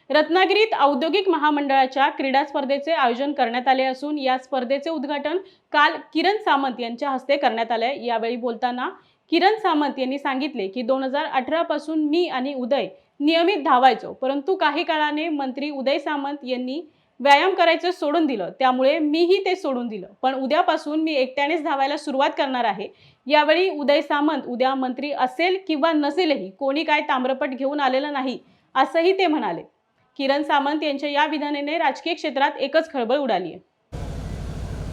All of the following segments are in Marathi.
रत्नागिरीत औद्योगिक महामंडळाच्या क्रीडा स्पर्धेचे आयोजन करण्यात आले असून या स्पर्धेचे उद्घाटन काल किरण सामंत यांच्या हस्ते करण्यात आले। यावेळी बोलताना किरण सामंत यांनी सांगितले की 2018 पासून मी आणि उदय नियमित धावायचो, परंतु काही काळाने मंत्री उदय सामंत यांनी व्यायाम करायचं सोडून दिलं, त्यामुळे मीही ते सोडून दिलं। पण उद्यापासून मी एकट्यानेच धावायला सुरुवात करणार आहे। यावेळी उदय सामंत उद्या मंत्री असेल किंवा नसेलही कोणी काय ताम्रपट घेऊन आलेलं नाही असंही ते म्हणाले। किरण सामंत यांच्या या विधानाने राजकीय क्षेत्रात एकच खळबळ उडाली आहे।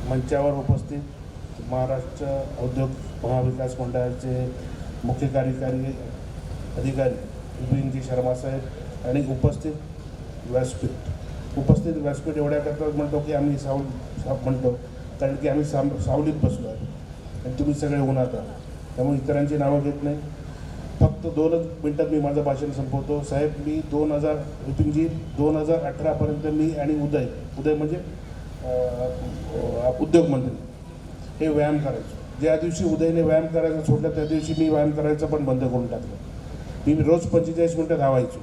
मंचावर उपस्थित महाराष्ट्र औद्योगिक महाविकास मंडळाचे मुख्य कार्यकारी अधिकारी विपिनजी शर्मा साहेब आणि उपस्थित व्यासपीठ एवढ्या करता म्हणतो की आम्ही म्हणतो कारण की आम्ही सावलीत बसलो आहे आणि तुम्ही सगळे उन्हात आहात, त्यामुळे इतरांची नावं घेत नाही। फक्त 2 मिनिटात मी माझं भाषण संपवतो। साहेब, मी विपिनजी 2018पर्यंत मी आणि उदय म्हणजे उद्योग मंत्री हे व्यायाम करायचो। ज्या दिवशी उदयने व्यायाम करायचं सोडलं त्या दिवशी मी व्यायाम करायचं पण बंद करून टाकलं। मी रोज 45 मिनटं धावायचो।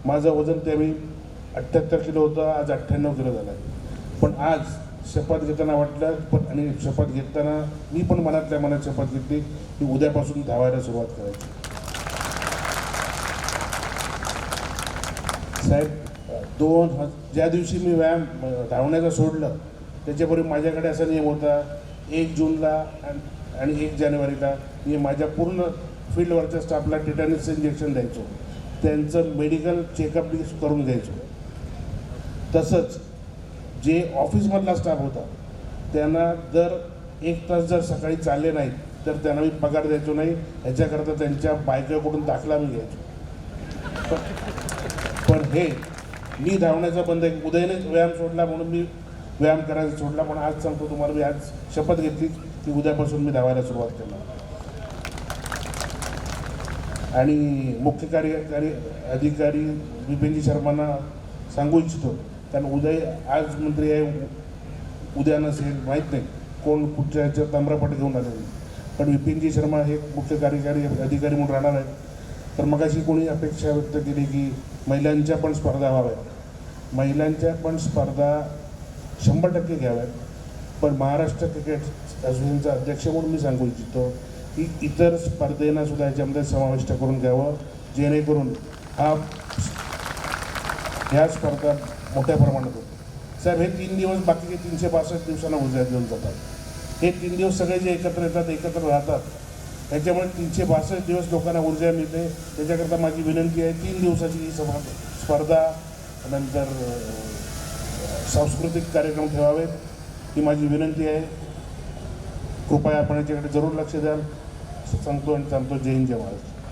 माझं वजन त्यावेळी 78 किलो होतं, आज 98 किलो झालं आहे। पण आज शपथ घेताना वाटलं आणि शपथ घेताना मी पण मनातल्या मनात शपथ घेतली की उद्यापासून धावायला सुरुवात करायची। साहेब, ज्या दिवशी मी व्यायाम धावण्याचं सोडलं त्याच्यापूर्वी माझ्याकडे असा नियम होता, 1 जूनला आणि 1 जानेवारीला मी माझ्या पूर्ण फील्डवरच्या स्टाफला टिटॅनसचं इंजेक्शन द्यायचो, त्यांचं मेडिकल चेकअप करून घ्यायचो। तसंच जे ऑफिसमधला स्टाफ होता त्यांना दर 1 तास जर सकाळी चालले नाहीत तर त्यांना मी पगार द्यायचो नाही। ह्याच्याकरता त्यांच्या बायकाकडून दाखला मी घ्यायचो। पण हे मी धावण्याचा बंद आहे। उदयने व्यायाम सोडला म्हणून मी व्यायाम करायचा सोडला, पण आज सांगतो तुम्हाला, मी आज शपथ घेतली की उद्यापासून मी धावायला सुरुवात करणार। आणि मुख्य कार्यकारी अधिकारी विपिनजी शर्मांना सांगू इच्छितो, कारण उदय आज मंत्री आहे, उद्या नसेल, माहीत नाही कोण कुठच्या ह्याच्यात ताम्रपट घेऊन आले, पण विपिनजी शर्मा हे मुख्य कार्यकारी अधिकारी म्हणून राहणार आहेत। तर मगाशी कोणी अपेक्षा व्यक्त केली की महिलांच्या पण स्पर्धा व्हाव्यात, महिलांच्या पण स्पर्धा 100% घ्याव्यात। पण महाराष्ट्र क्रिकेट असोसिएशनचा अध्यक्ष म्हणून मी सांगू इच्छितो की इतर स्पर्धेंना सुद्धा याच्यामध्ये समाविष्ट करून घ्यावं, जेणेकरून ह्या स्पर्धा मोठ्या प्रमाणात होतात। साहेब, हे 3 दिवस बाकीचे 362 दिवसांना ऊर्जा घेऊन जातात। हे 3 दिवस सगळे जे एकत्र येतात, एकत्र राहतात, त्याच्यामुळे 362 दिवस लोकांना ऊर्जा मिळते। त्याच्याकरता माझी विनंती आहे, 3 दिवसाची ही स्पर्धा नंतर सांस्कृतिक कार्यक्रम ठेवावेत, ही माझी विनंती आहे। कृपया आपण याच्याकडे जरूर लक्ष द्याल, सांगतो आणि सांगतो। जय हिंद, जय महाराष्ट्र।